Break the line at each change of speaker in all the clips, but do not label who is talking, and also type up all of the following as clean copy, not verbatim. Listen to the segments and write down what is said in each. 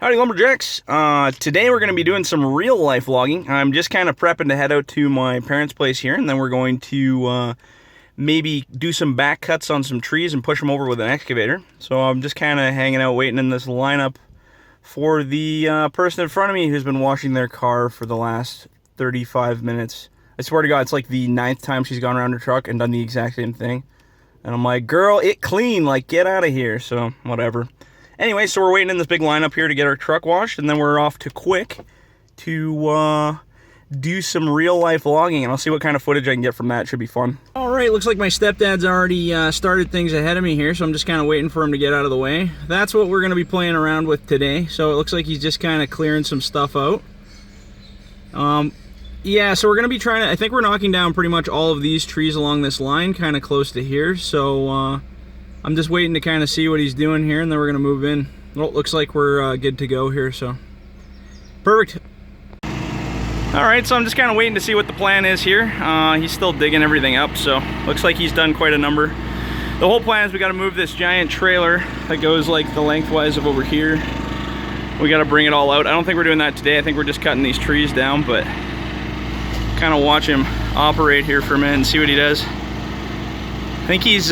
Howdy Lumberjacks. Today we're going to be doing some real life vlogging. I'm just kind of prepping to head out to my parents' place here, and then we're going to maybe do some back cuts on some trees and push them over with an excavator. So I'm just kind of hanging out waiting in this lineup for the person in front of me who's been washing their car for the last 35 minutes. I swear to God, it's like the 9th time she's gone around her truck and done the exact same thing. And I'm like, girl, it clean, like get out of here. So whatever. Anyway, so we're waiting in this big lineup here to get our truck washed, and then we're off to Quick to do some real life vlogging, and I'll see what kind of footage I can get from that. It should be fun. All right, looks like my stepdad's already started things ahead of me here, so I'm just kind of waiting for him to get out of the way. That's what we're going to be playing around with today. So it looks like he's just kind of clearing some stuff out. Yeah, so we're going to be trying to, I think we're knocking down pretty much all of these trees along this line, kind of close to here, so I'm just waiting to kind of see what he's doing here, and then we're going to move in. Well, it looks like we're good to go here, so perfect. All right, so I'm just kind of waiting to see what the plan is here. He's still digging everything up, so looks like he's done quite a number. The whole plan is we got to move this giant trailer that goes like the lengthwise of over here. We got to bring it all out. I don't think we're doing that today. I think we're just cutting these trees down, but kind of watch him operate here for a minute and see what he does. I think he's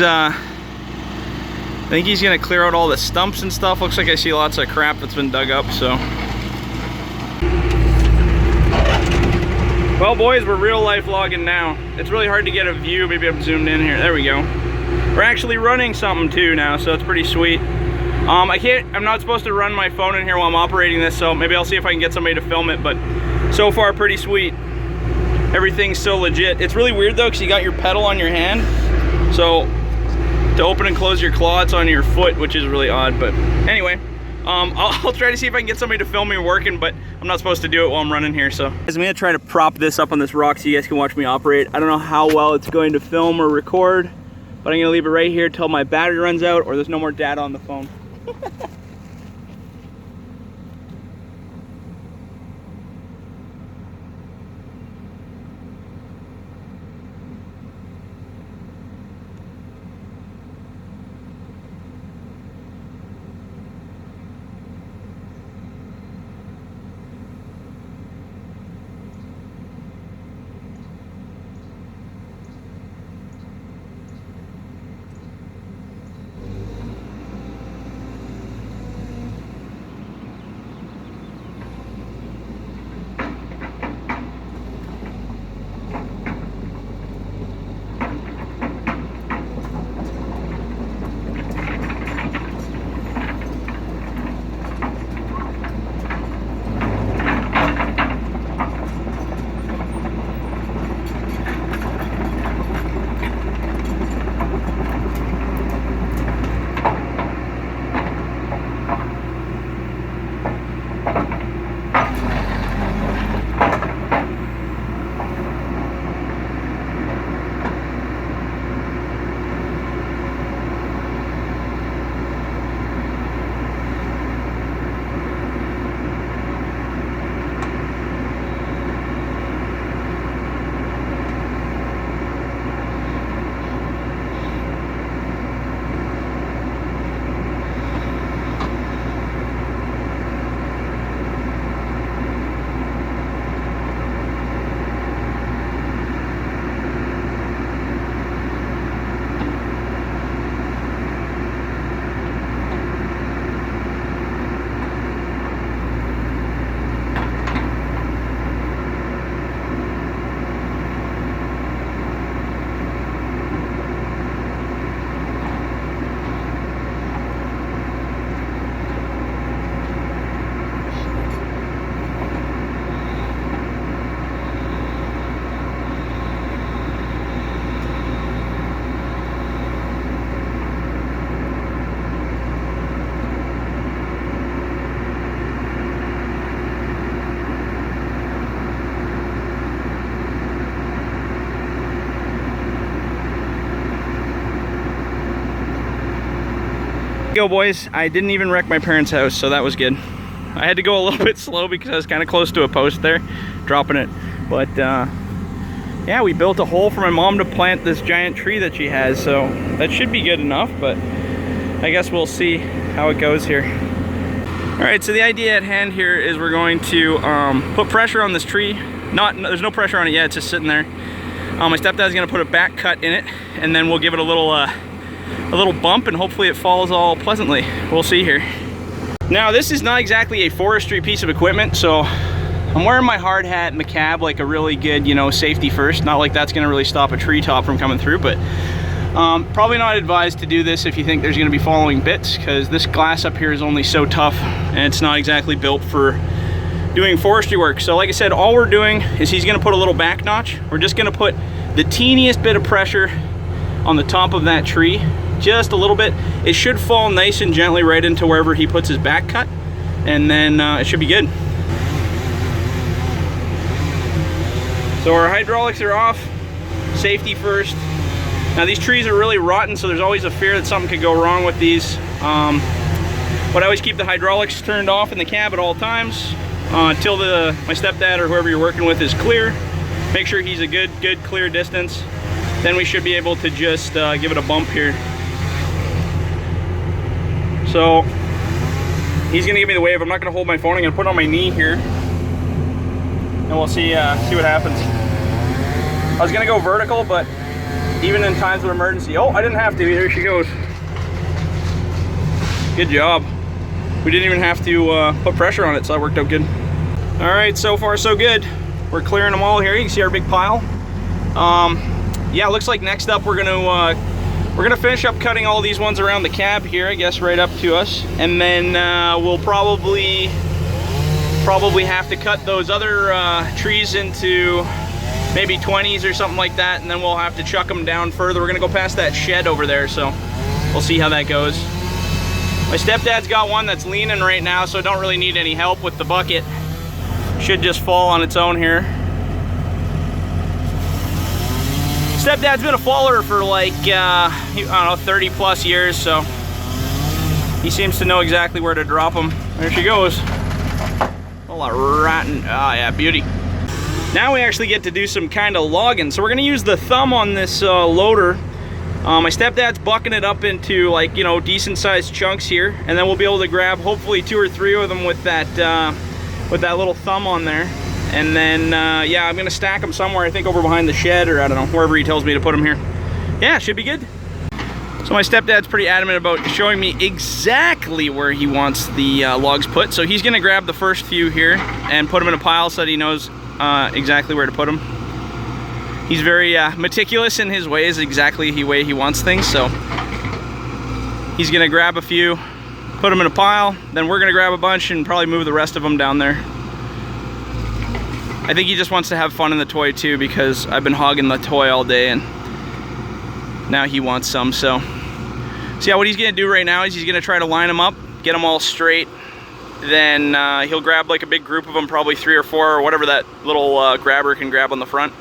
gonna clear out all the stumps and stuff. Looks like I see lots of crap that's been dug up, so. Well boys, we're real life vlogging now. It's really hard to get a view. Maybe I'm zoomed in here. There we go. We're actually running something too now, so it's pretty sweet. I'm not supposed to run my phone in here while I'm operating this, so maybe I'll see if I can get somebody to film it, but so far pretty sweet. Everything's so legit. It's really weird though, because you got your pedal on your hand, so to open and close your claw, it's on your foot, which is really odd. But anyway, I'll try to see if I can get somebody to film me working, but I'm not supposed to do it while I'm running here. So I'm gonna try to prop this up on this rock so you guys can watch me operate. I don't know how well it's going to film or record, but I'm gonna leave it right here till my battery runs out or there's no more data on the phone. Go boys, I didn't even wreck my parents' house, so that was good. I had to go a little bit slow because I was kind of close to a post there, dropping it. But yeah, we built a hole for my mom to plant this giant tree that she has, so that should be good enough, but I guess we'll see how it goes here. All right, so the idea at hand here is we're going to put pressure on this tree. There's no pressure on it yet, it's just sitting there. My stepdad's gonna put a back cut in it, and then we'll give it a little bump, and hopefully it falls all pleasantly. We'll see here. Now, this is not exactly a forestry piece of equipment, so I'm wearing my hard hat in the cab, like a really good, you know, safety first. Not like that's gonna really stop a tree top from coming through, but probably not advised to do this if you think there's gonna be following bits, because this glass up here is only so tough, and it's not exactly built for doing forestry work. So like I said, all we're doing is he's gonna put a little back notch. We're just gonna put the teeniest bit of pressure on the top of that tree, just a little bit. It should fall nice and gently right into wherever he puts his back cut, and then it should be good. So our hydraulics are off, safety first. Now these trees are really rotten, so there's always a fear that something could go wrong with these. But I always keep the hydraulics turned off in the cab at all times until my stepdad or whoever you're working with is clear. Make sure he's a good clear distance. Then we should be able to just give it a bump here. So he's gonna give me the wave. I'm not gonna hold my phone. I'm gonna put it on my knee here, and we'll see what happens. I was gonna go vertical, but even in times of emergency, oh, I didn't have to. There she goes. Good job. We didn't even have to put pressure on it, so that worked out good. All right, so far so good. We're clearing them all here. You can see our big pile. Yeah, it looks like next up we're gonna finish up cutting all these ones around the cab here, I guess, right up to us, and then we'll probably have to cut those other trees into maybe 20s or something like that, and then we'll have to chuck them down further. We're gonna go past that shed over there, so we'll see how that goes. My stepdad's got one that's leaning right now, so don't really need any help with the bucket. Should just fall on its own here. Stepdad's been a faller for like, I don't know, 30 plus years, so he seems to know exactly where to drop them. There she goes. All that rotten, oh yeah, beauty. Now we actually get to do some kind of logging. So we're gonna use the thumb on this loader. My stepdad's bucking it up into, like, you know, decent sized chunks here, and then we'll be able to grab hopefully 2 or 3 of them with that little thumb on there. And then yeah, I'm gonna stack them somewhere, I think over behind the shed, or I don't know, wherever he tells me to put them here. Yeah, should be good. So my stepdad's pretty adamant about showing me exactly where he wants the logs put. So he's gonna grab the first few here and put them in a pile so that he knows exactly where to put them. He's very meticulous in his ways, exactly the way he wants things. So he's gonna grab a few, put them in a pile, then we're gonna grab a bunch and probably move the rest of them down there. I think he just wants to have fun in the toy too, because I've been hogging the toy all day and now he wants some. So yeah, what he's gonna do right now is he's gonna try to line them up, get them all straight. Then he'll grab like a big group of them, probably 3 or 4 or whatever that little grabber can grab on the front.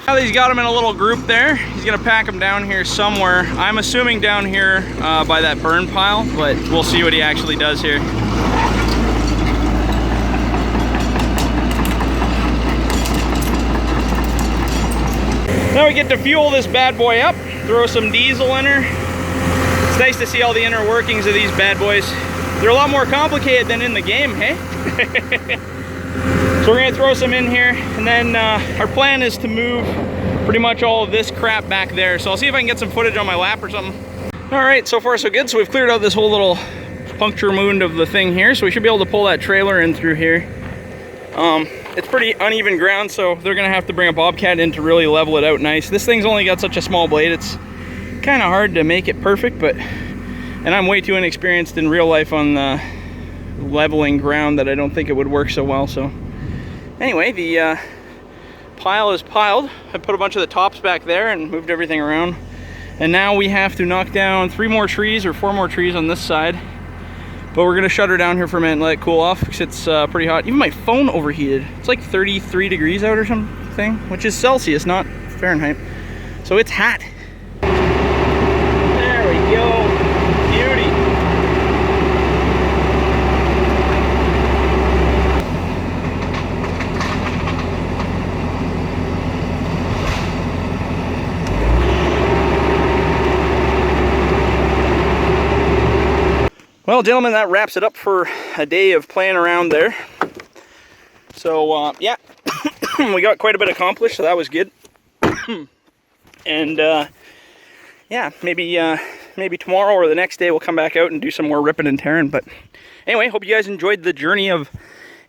Now that he's got them in a little group there, he's gonna pack them down here somewhere. I'm assuming down here by that burn pile, but we'll see what he actually does here. Now we get to fuel this bad boy up, throw some diesel in her. It's nice to see all the inner workings of these bad boys. They're a lot more complicated than in the game, hey? So we're gonna throw some in here, and then our plan is to move pretty much all of this crap back there. So I'll see if I can get some footage on my lap or something. All right, so far so good. So we've cleared out this whole little puncture wound of the thing here, so we should be able to pull that trailer in through here. It's pretty uneven ground, so they're gonna have to bring a bobcat in to really level it out nice. This thing's only got such a small blade, it's kind of hard to make it perfect, and I'm way too inexperienced in real life on leveling ground that I don't think it would work so well. So anyway, the pile is piled. I put a bunch of the tops back there and moved everything around. And now we have to knock down 3 more trees or 4 more trees on this side. But we're gonna shut her down here for a minute and let it cool off, because it's pretty hot. Even my phone overheated. It's like 33 degrees out or something, which is Celsius, not Fahrenheit. So it's hot. There we go. Beauty. Well, gentlemen, that wraps it up for a day of playing around there. So, yeah, we got quite a bit accomplished, so that was good. And, yeah, maybe tomorrow or the next day we'll come back out and do some more ripping and tearing. But anyway, hope you guys enjoyed the journey of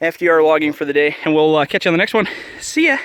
FDR logging for the day, and we'll catch you on the next one. See ya!